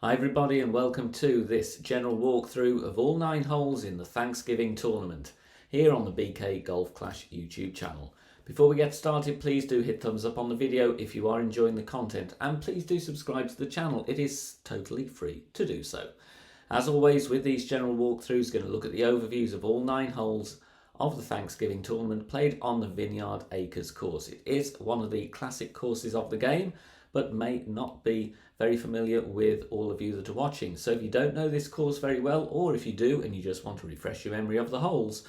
Hi everybody and welcome to this general walkthrough of all 9 holes in the Thanksgiving tournament here on the BK Golf Clash YouTube channel. Before we get started, please do hit thumbs up on the video if you are enjoying the content, and please do subscribe to the channel. It is totally free to do so. As always with these general walkthroughs, going to look at the overviews of all 9 holes of the Thanksgiving tournament played on the Vineyard Acres course. It is one of the classic courses of the game, but may not be very familiar with all of you that are watching. So if you don't know this course very well, or if you do and you just want to refresh your memory of the holes,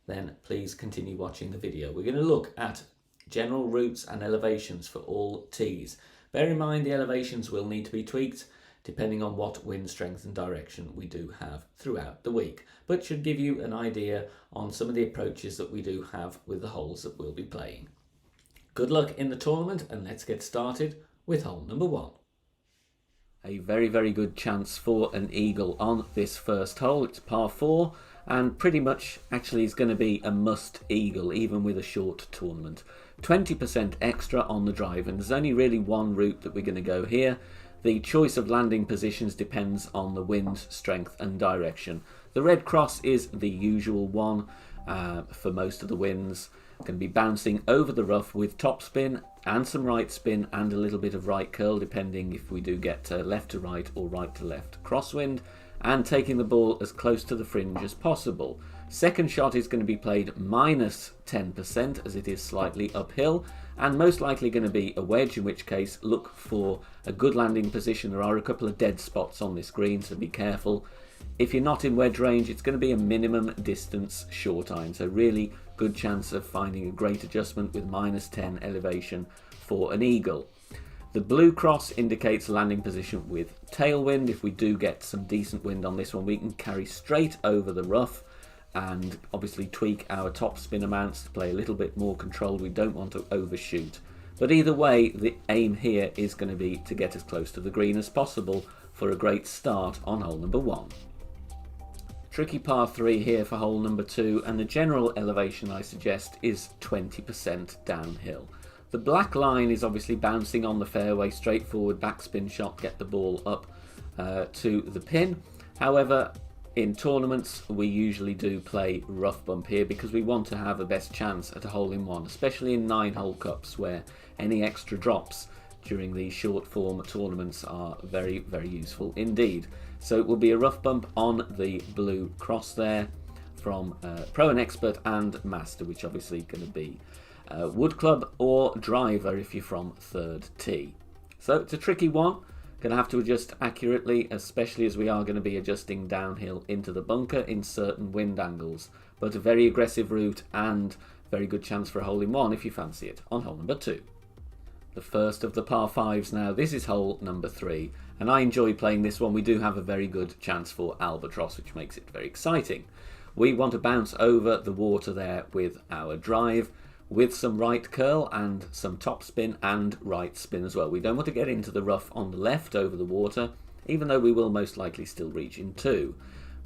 then please continue watching the video. We're going to look at general routes and elevations for all tees. Bear in mind the elevations will need to be tweaked depending on what wind strength and direction we do have throughout the week, but should give you an idea on some of the approaches that we do have with the holes that we'll be playing. Good luck in the tournament, and let's get started with hole number 1. A very good chance for an eagle on this first hole. It's par 4 and pretty much actually is going to be a must eagle even with a short tournament. 20% extra on the drive, and there's only really one route that we're going to go here. The choice of landing positions depends on the wind strength and direction. The red cross is the usual one for most of the winds. Going to be bouncing over the rough with topspin and some right spin and a little bit of right curl depending if we do get left to right or right to left crosswind, and taking the ball as close to the fringe as possible. Second shot is going to be played minus 10% as it is slightly uphill, and most likely going to be a wedge, in which case look for a good landing position. There are a couple of dead spots on this green, so be careful. If you're not in wedge range, it's going to be a minimum distance short iron, so really good chance of finding a great adjustment with minus 10 elevation for an eagle. The blue cross indicates landing position with tailwind. If we do get some decent wind on this one, we can carry straight over the rough and obviously tweak our top spin amounts to play a little bit more controlled. We don't want to overshoot. But either way, the aim here is going to be to get as close to the green as possible for a great start on hole number 1. Tricky par 3 here for hole number 2, and the general elevation I suggest is 20% downhill. The black line is obviously bouncing on the fairway, straightforward backspin shot, get the ball up to the pin. However, in tournaments we usually do play rough bump here because we want to have a best chance at a hole-in-one, especially in 9-hole cups where any extra drops during these short form tournaments are very useful indeed. So it will be a rough bump on the blue cross there from Pro and Expert and Master, which obviously going to be wood club or driver if you're from third tee. So it's a tricky one. Going to have to adjust accurately, especially as we are going to be adjusting downhill into the bunker in certain wind angles. But a very aggressive route and very good chance for a hole-in-one if you fancy it on hole number 2. The first of the par 5s now. This is hole number 3, and I enjoy playing this one. We do have a very good chance for albatross, which makes it very exciting. We want to bounce over the water there with our drive, with some right curl and some top spin and right spin as well. We don't want to get into the rough on the left over the water, even though we will most likely still reach in 2.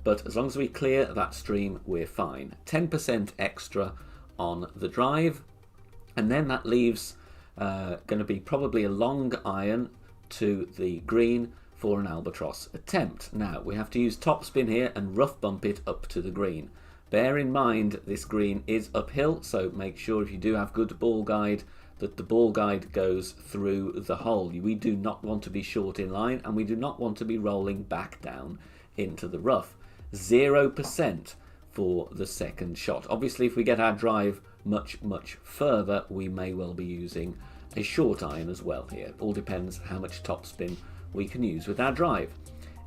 But as long as we clear that stream, we're fine. 10% extra on the drive, and then that leaves going to be probably a long iron to the green for an albatross attempt. Now we have to use top spin here and rough bump it up to the green. Bear in mind this green is uphill, so make sure if you do have good ball guide that the ball guide goes through the hole. We do not want to be short in line, and we do not want to be rolling back down into the rough. 0% for the second shot. Obviously if we get our drive much further, we may well be using a short iron as well here. It all depends how much topspin we can use with our drive.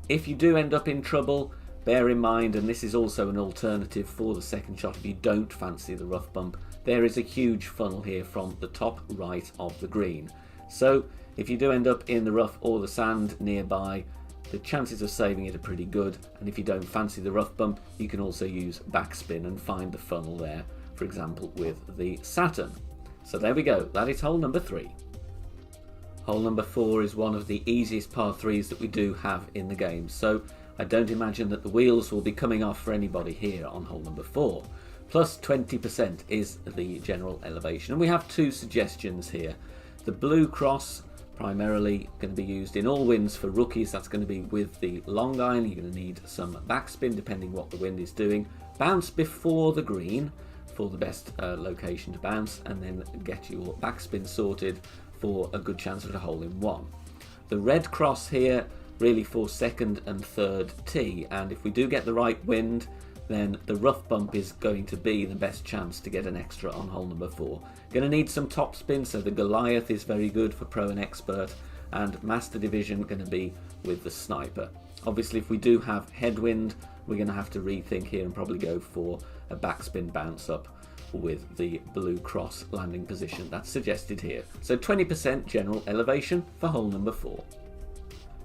If you do end up in trouble, bear in mind, and this is also an alternative for the second shot if you don't fancy the rough bump, there is a huge funnel here from the top right of the green. So if you do end up in the rough or the sand nearby, the chances of saving it are pretty good. And if you don't fancy the rough bump, you can also use backspin and find the funnel there, for example with the Saturn. So there we go, that is hole number 3. Hole number 4 is one of the easiest par 3s that we do have in the game, so I don't imagine that the wheels will be coming off for anybody here on hole number 4. Plus 20% is the general elevation, and we have 2 suggestions here. The blue cross primarily going to be used in all winds for rookies. That's going to be with the long iron. You're going to need some backspin depending what the wind is doing. Bounce before the green for the best location to bounce, and then get your backspin sorted for a good chance at a hole in one. The red cross here really for second and third tee, and if we do get the right wind, then the rough bump is going to be the best chance to get an extra on hole number 4. Going to need some top spin, so the Goliath is very good for pro and expert, and Master Division going to be with the Sniper. Obviously, if we do have headwind, we're going to have to rethink here and probably go for a backspin bounce up with the blue cross landing position that's suggested here. So 20% general elevation for hole number 4.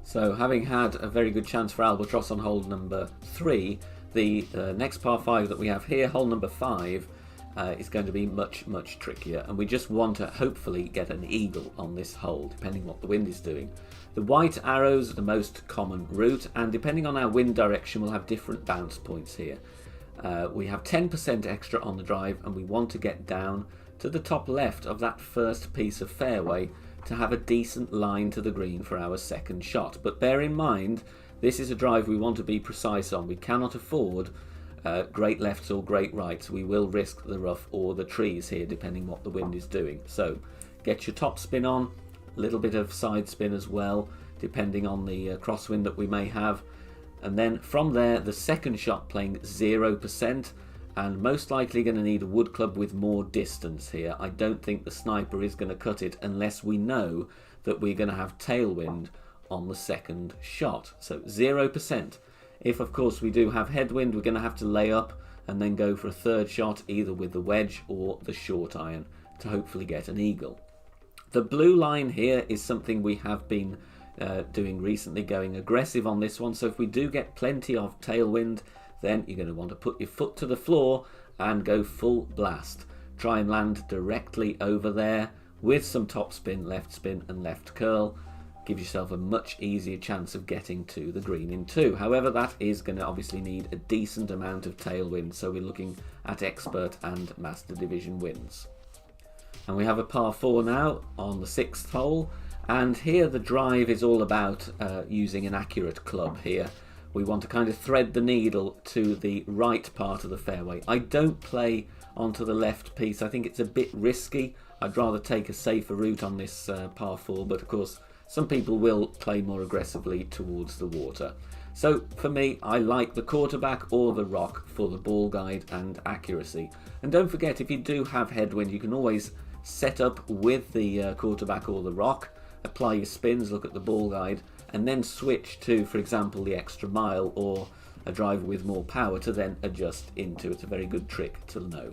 So having had a very good chance for Albatross on hole number 3, the next par 5 that we have here, hole number 5, is going to be much trickier, and we just want to hopefully get an eagle on this hole depending what the wind is doing. The white arrows are the most common route, and depending on our wind direction we'll have different bounce points here. We have 10% extra on the drive, and we want to get down to the top left of that first piece of fairway to have a decent line to the green for our second shot. But bear in mind, this is a drive we want to be precise on. We cannot afford great lefts or great rights. We will risk the rough or the trees here depending what the wind is doing. So get your top spin on, a little bit of side spin as well depending on the crosswind that we may have, and then from there the second shot playing 0%, and most likely going to need a wood club with more distance here. I don't think the Sniper is going to cut it unless we know that we're going to have tailwind on the second shot. So 0%. If of course we do have headwind, we're going to have to lay up and then go for a third shot either with the wedge or the short iron to hopefully get an eagle. The blue line here is something we have been doing recently, going aggressive on this one. So if we do get plenty of tailwind, then you're going to want to put your foot to the floor and go full blast. Try and land directly over there with some top spin and left curl. Give yourself a much easier chance of getting to the green in 2. However, that is going to obviously need a decent amount of tailwind, so we're looking at expert and Master Division wins. And we have a par 4 now on the 6th hole, and here the drive is all about using an accurate club here. We want to kind of thread the needle to the right part of the fairway. I don't play onto the left piece. I think it's a bit risky. I'd rather take a safer route on this par 4, but of course some people will play more aggressively towards the water. So for me, I like the quarterback or the rock for the ball guide and accuracy. And don't forget, if you do have headwind, you can always set up with the quarterback or the rock, apply your spins, look at the ball guide, and then switch to, for example, the extra mile or a driver with more power to then adjust into. It's a very good trick to know.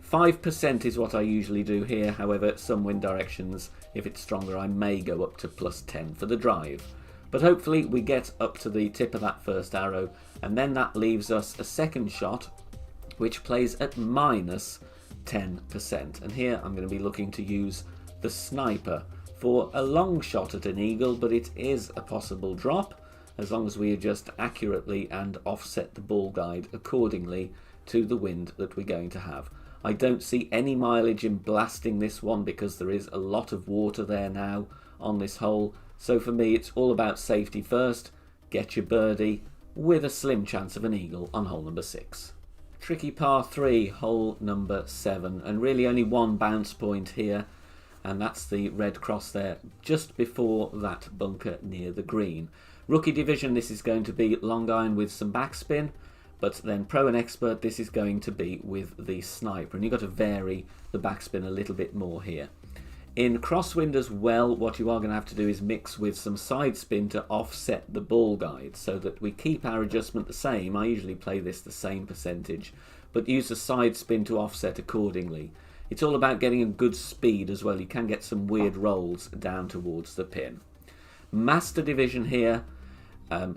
5% is what I usually do here. However, some wind directions, if it's stronger, I may go up to +10 for the drive. But hopefully we get up to the tip of that first arrow, and then that leaves us a second shot which plays at -10%. And here I'm going to be looking to use the Sniper for a long shot at an eagle, but it is a possible drop as long as we adjust accurately and offset the ball guide accordingly to the wind that we're going to have. I don't see any mileage in blasting this one because there is a lot of water there now on this hole. So for me, it's all about safety first. Get your birdie with a slim chance of an eagle on hole number 6. Tricky par 3, hole number 7, and really only one bounce point here, and that's the red cross there just before that bunker near the green. Rookie division, this is going to be long iron with some backspin, but then pro and expert, this is going to be with the Sniper, and you've got to vary the backspin a little bit more here. In crosswind as well, what you are going to have to do is mix with some side spin to offset the ball guide so that we keep our adjustment the same. I usually play this the same percentage, but use the side spin to offset accordingly. It's all about getting a good speed as well. You can get some weird rolls down towards the pin. Master Division here.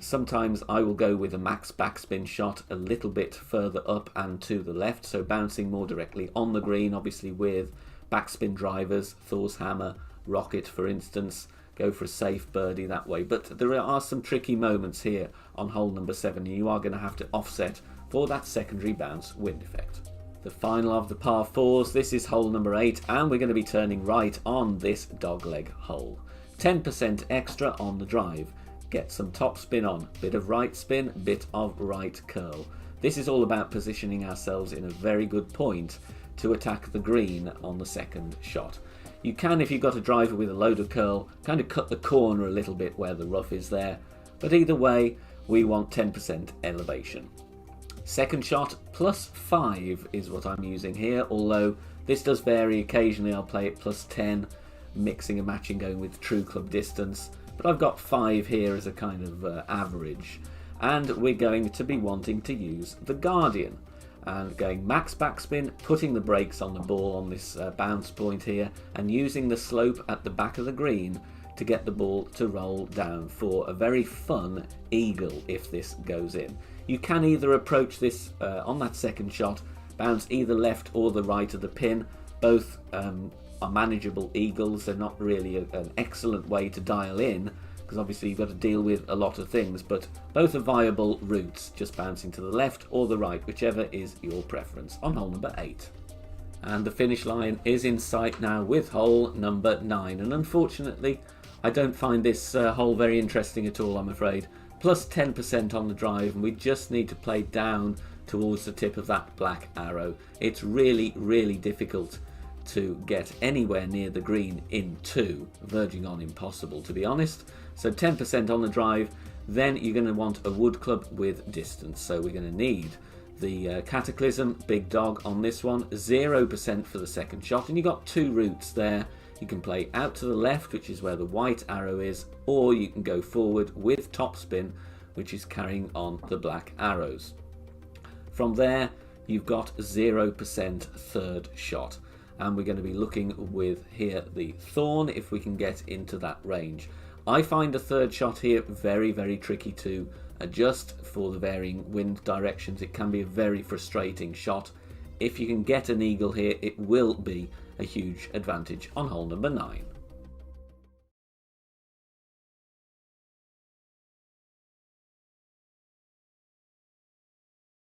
Sometimes I will go with a max backspin shot a little bit further up and to the left, so bouncing more directly on the green, obviously with backspin drivers, Thor's Hammer, Rocket for instance. Go for a safe birdie that way. But there are some tricky moments here on hole number 7. You are going to have to offset for that secondary bounce wind effect. The final of the par 4s, this is hole number 8, and we're going to be turning right on this dogleg hole. 10% extra on the drive. Get some top spin on, bit of right spin, bit of right curl. This is all about positioning ourselves in a very good point to attack the green on the second shot. You can, if you've got a driver with a load of curl, kind of cut the corner a little bit where the rough is there, but either way we want 10% elevation. Second shot +5 is what I'm using here, although this does vary. Occasionally I'll play it +10, mixing and matching, going with true club distance, but I've got 5 here as a kind of average, and we're going to be wanting to use the Guardian and going max backspin, putting the brakes on the ball on this bounce point here, and using the slope at the back of the green to get the ball to roll down for a very fun eagle if this goes in. You can either approach this on that second shot, bounce either left or the right of the pin. Both are manageable eagles. They're not really an excellent way to dial in, because obviously you've got to deal with a lot of things, but both are viable routes, just bouncing to the left or the right, whichever is your preference, on hole number 8. And the finish line is in sight now with hole number 9, and unfortunately I don't find this hole very interesting at all, I'm afraid. +10% on the drive, and we just need to play down towards the tip of that black arrow. It's really, really difficult to get anywhere near the green in 2, verging on impossible to be honest. So 10% on the drive, then you're going to want a wood club with distance. So we're going to need the Cataclysm Big Dog on this one, 0% for the second shot, and you've got 2 routes there. You can play out to the left, which is where the white arrow is, or you can go forward with topspin, which is carrying on the black arrows. From there, you've got 0% third shot, and we're going to be looking with here the Thorn if we can get into that range. I find a third shot here very, very tricky to adjust for the varying wind directions. It can be a very frustrating shot. If you can get an eagle here, it will be a huge advantage on hole number 9.